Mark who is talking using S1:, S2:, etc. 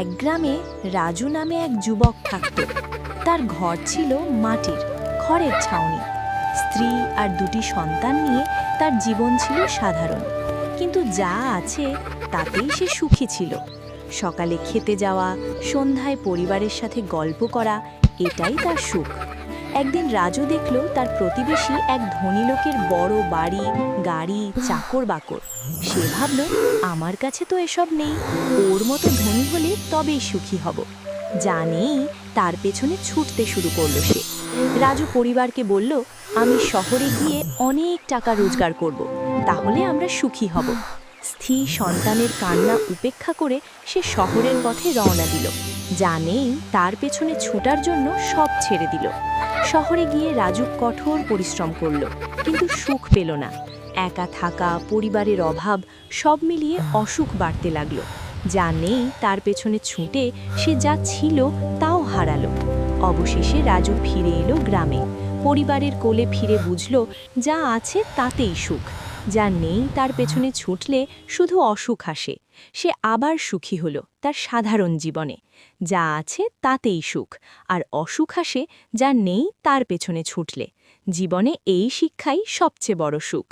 S1: এক গ্রামে রাজু নামে এক যুবক থাকত। তার ঘর ছিল মাটির খড়ের ছাউনি। স্ত্রী আর দুটি সন্তান নিয়ে তার জীবন ছিল সাধারণ, কিন্তু যা আছে তাতেই সে সুখী ছিল। সকালে খেতে যাওয়া, সন্ধ্যায় পরিবারের সাথে গল্প করা, এটাই তার সুখ। একদিন রাজু দেখল তার প্রতিবেশী এক ধনী লোকের বড় বাড়ি, গাড়ি, চাকর বাকর। সে ভাবল, আমার কাছে তো এসব নেই, ওর মতো ধনী হলে তবেই সুখী হব। যা নেই তার পেছনে ছুটতে শুরু করলো সে। রাজু পরিবারকে বলল, আমি শহরে গিয়ে অনেক টাকা রোজগার করব, তাহলে আমরা সুখী হব। স্ত্রী সন্তানের কান্না উপেক্ষা করে সে শহরের পথে রওনা দিল। যা নেই তার পেছনে ছুটার জন্য সব ছেড়ে দিল। শহরে গিয়ে রাজু কঠোর পরিশ্রম করল, কিন্তু সুখ পেল না। একা থাকা, পরিবারের অভাব, সব মিলিয়ে অসুখ বাড়তে লাগলো। যা নেই তার পেছনে ছুটে সে যা ছিল তাও হারালো। অবশেষে রাজু ফিরে এলো গ্রামে। পরিবারের কোলে ফিরে বুঝল, যা আছে তাতেই সুখ। যা নেই তার পেছনে ছুটলে শুধু অসুখ আসে। সে আবার সুখী হলো তার সাধারণ জীবনে। যা আছে তাতেই সুখ, আর অসুখ আসে যা নেই তার পেছনে ছুটলে। জীবনে এই শিক্ষাই সবচেয়ে বড় সুখ।